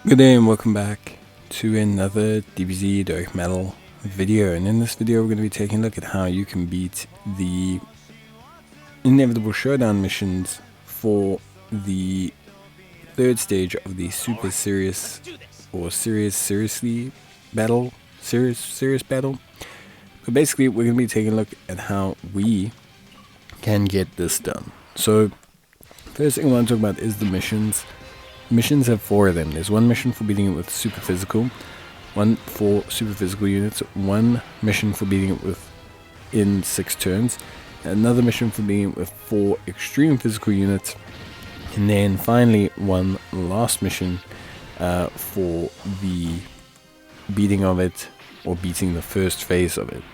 Good day and welcome back to another DBZ Direct Metal video, and in this video we're going to be taking a look at how you can beat the Inevitable Showdown missions for the third stage of the Super Serious or Seriously battle. Serious battle. But basically we're going to be taking a look at how we can get this done. So first thing I want to talk about is the missions. Missions have 4 of them. There's one mission for beating it with super physical, one for super physical units, one mission for beating it with in 6 turns, another mission for beating it with 4 extreme physical units, and then finally one last mission for the beating of it, or beating the first phase of it.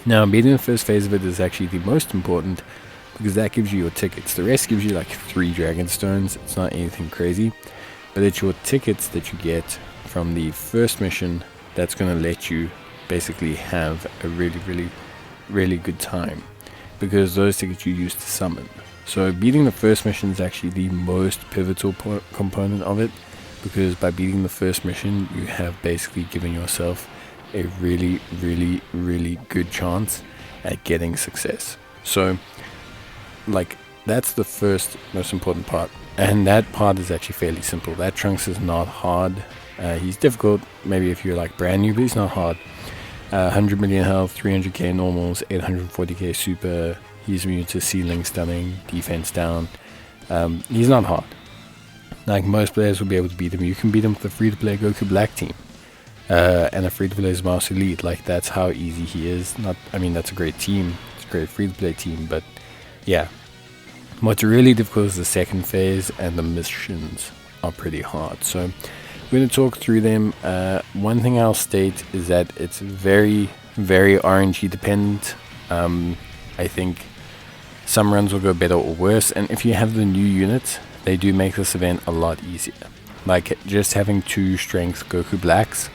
Now, beating the first phase of it is actually the most important, because that gives you your tickets. The rest gives you like 3 dragon stones. It's not anything crazy, but it's your tickets that you get from the first mission that's going to let you basically have a really good time, because those tickets you use to summon. So beating the first mission is actually the most pivotal component of it, because by beating the first mission you have basically given yourself a really good chance at getting success. So like, that's the first most important part, and that part is actually fairly simple. That Trunks is not hard. He's difficult maybe if you're like brand new, but he's not hard. 100 million health, 300k normals, 840k super. He's immune to ceiling stunning, defense down. He's not hard. Like, most players will be able to beat him. You can beat him with a free-to-play Goku Black team and a free-to-play Mouse Elite. Like, that's how easy he is. I mean, that's a great team. It's a great free-to-play team, but yeah, what's really difficult is the second phase, and the missions are pretty hard. So we're going to talk through them. One thing I'll state is that it's very RNG dependent. I think some runs will go better or worse, and if you have the new units, they do make this event a lot easier. Like, just having 2 strength Goku Blacks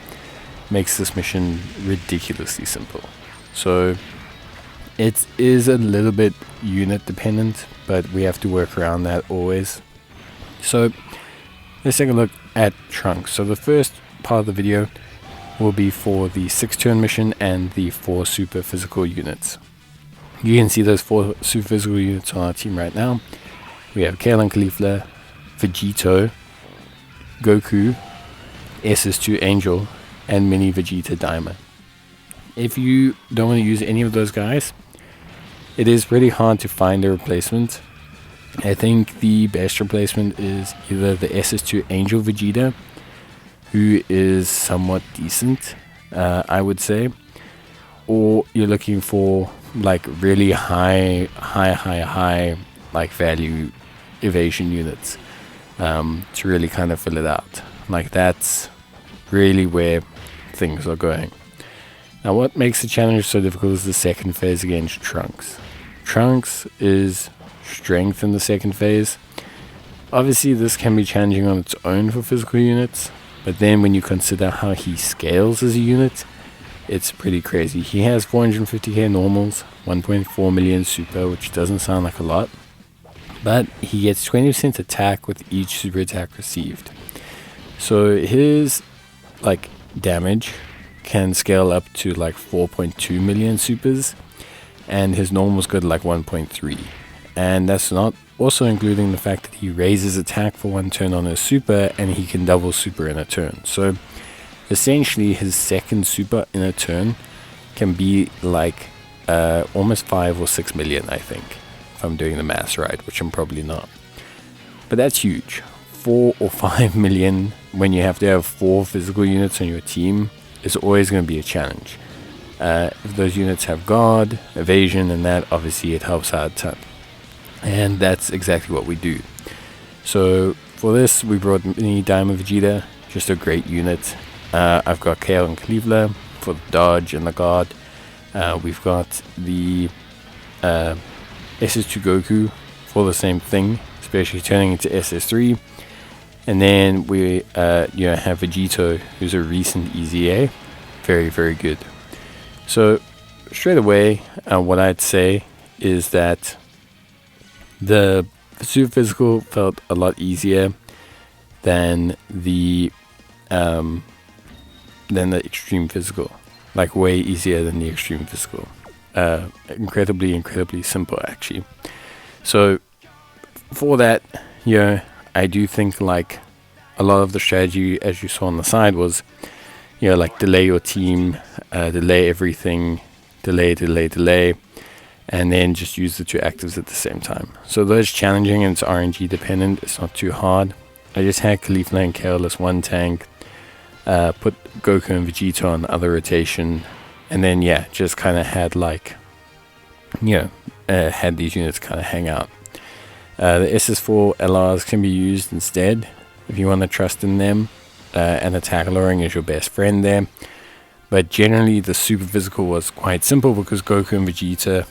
makes this mission ridiculously simple. So it is a little bit unit dependent, but we have to work around that always. So let's take a look at Trunks. So the first part of the video will be for the 6-turn mission and the 4 super physical units. You can see those 4 super physical units on our team right now. We have Kale and Caulifla, Vegito, Goku, SS2 Angel, and Mini Vegeta Daima. If you don't want to use any of those guys, it is pretty hard to find a replacement. I think the best replacement is either the SS2 Angel Vegeta, who is somewhat decent, I would say, or you're looking for like really high like value evasion units to really kind of fill it out. Like, that's really where things are going. Now, what makes the challenge so difficult is the second phase against Trunks. Trunks is strength in the second phase. Obviously, this can be challenging on its own for physical units, but then when you consider how he scales as a unit, it's pretty crazy. He has 450k normals, 1.4 million super, which doesn't sound like a lot, but he gets 20% attack with each super attack received. So his like damage can scale up to like 4.2 million supers, and his normals go to like 1.3, and that's not also including the fact that he raises attack for 1 turn on his super, and he can double super in a turn. So essentially his second super in a turn can be like almost 5 or 6 million, I think, if I'm doing the maths right, which I'm probably not, but that's huge. 4 or 5 million when you have to have 4 physical units on your team is always going to be a challenge. If those units have guard, evasion, and that, obviously it helps out a ton, and that's exactly what we do. So for this, we brought Mini Daima Vegeta, just a great unit. I've got Kale and Caulifla for the dodge and the guard. We've got the SS2 Goku for the same thing, especially turning into SS3. And then we have Vegito, who's a recent EZA. Very good. So straight away, what I'd say is that the super physical felt a lot easier. than the extreme physical. Like way easier than the extreme physical. Incredibly simple actually. So for that, I do think like a lot of the strategy, as you saw on the side, was like delay your team, delay everything, delay, and then just use the two actives at the same time. So though it's challenging and it's RNG dependent, it's not too hard. I just had Caulifla and Kale as one tank, put Goku and Vegeta on the other rotation, and then just kind of had like had these units kind of hang out. The SS4 LRs can be used instead if you want to trust in them, and attack lowering is your best friend there. But generally the super physical was quite simple because Goku and Vegeta,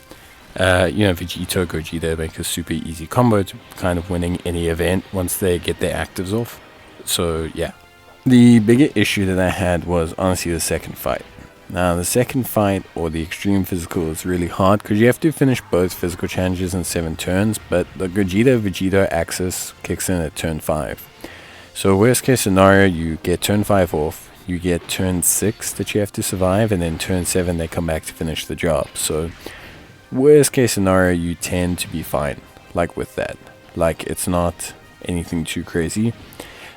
Vegito Gogeta make a super easy combo to kind of winning any event once they get their actives off. So the bigger issue that I had was honestly the second fight. Now the second fight, or the extreme physical, is really hard because you have to finish both physical challenges in 7 turns, but the Gogeta-Vegito axis kicks in at turn 5. So worst case scenario, you get turn 5 off, you get turn 6 that you have to survive, and then turn 7 they come back to finish the job. So worst case scenario, you tend to be fine, like with that. Like it's not anything too crazy.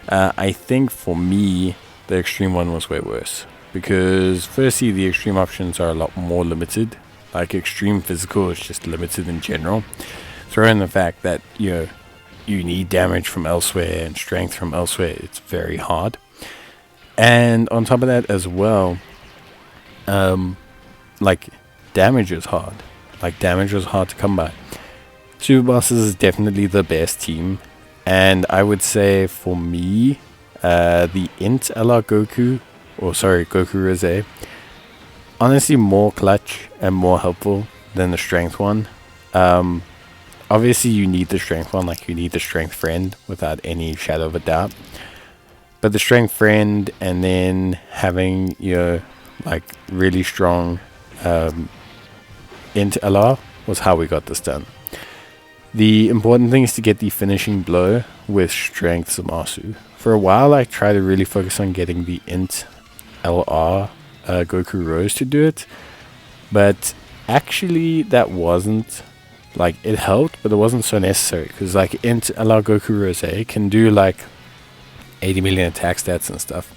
I think for me, the extreme one was way worse. Because firstly, the extreme options are a lot more limited. Like extreme physical is just limited in general. Throw in the fact that you need damage from elsewhere and strength from elsewhere. It's very hard. And on top of that as well, like damage is hard. Like damage was hard to come by. Super Bosses is definitely the best team. And I would say for me, the Int LR Goku, Goku Rosé, honestly more clutch and more helpful than the strength one. Obviously you need the strength one, like you need the strength friend without any shadow of a doubt. But the strength friend and then having like really strong Int LR was how we got this done. The important thing is to get the finishing blow with strength Zamasu. For a while I tried to really focus on getting the Int LR Goku Rose to do it, but actually that wasn't, like, it helped, but it wasn't so necessary, because like Int LR Goku Rose can do like 80 million attack stats and stuff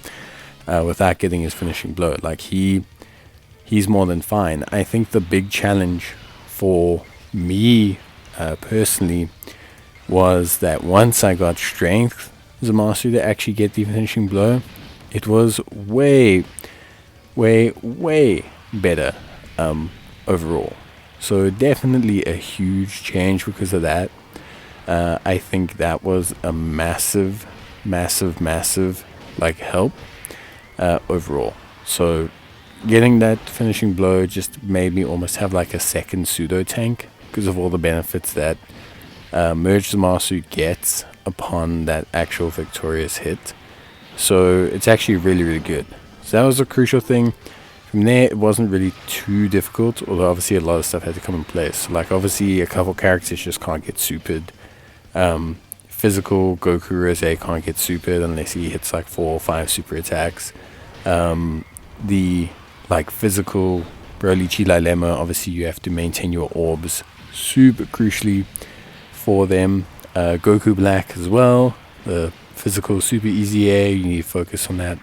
without getting his finishing blow. Like he's more than fine. I think the big challenge for me personally was that once I got strength Zamasu to actually get the finishing blow, it was way better overall. So definitely a huge change because of that. I think that was a massive like help overall. So getting that finishing blow just made me almost have like a second pseudo tank because of all the benefits that Merge Zamasu gets upon that actual victorious hit. So it's actually really good. So that was a crucial thing. From there, it wasn't really too difficult, although obviously a lot of stuff had to come in place. Like obviously a couple characters just can't get supered. Physical Goku Rosé can't get supered unless he hits like 4 or 5 super attacks. The like physical Broly Chila Lemma, obviously you have to maintain your orbs super crucially for them. Goku Black as well, the physical super easy air, you need to focus on that.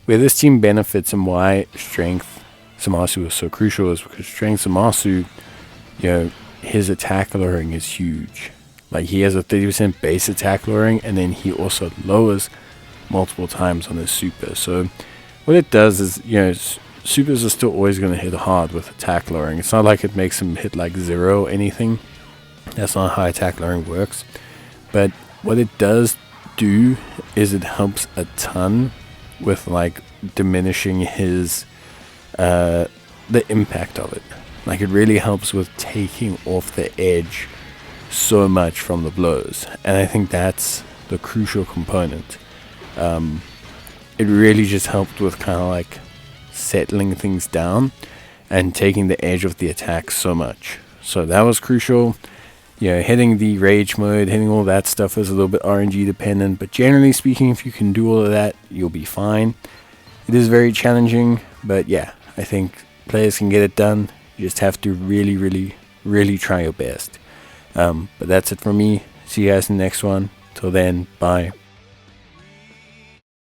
Where this team benefits and why strength Zamasu is so crucial is because strength Zamasu, his attack lowering is huge. Like he has a 30% base attack lowering, and then he also lowers multiple times on his super. So what it does is, supers are still always going to hit hard with attack lowering. It's not like it makes him hit like 0 or anything. That's not how attack lowering works. But what it does do is it helps a ton with like diminishing his the impact of it. Like it really helps with taking off the edge so much from the blows, and I think that's the crucial component. It really just helped with kind of like settling things down and taking the edge of the attack so much. So that was crucial. hitting the rage mode, hitting all that stuff is a little bit RNG dependent, but generally speaking, if you can do all of that, you'll be fine. It is very challenging, but yeah, I think players can get it done. You just have to really, really, really try your best. But that's it from me. See you guys in the next one. Till then, bye.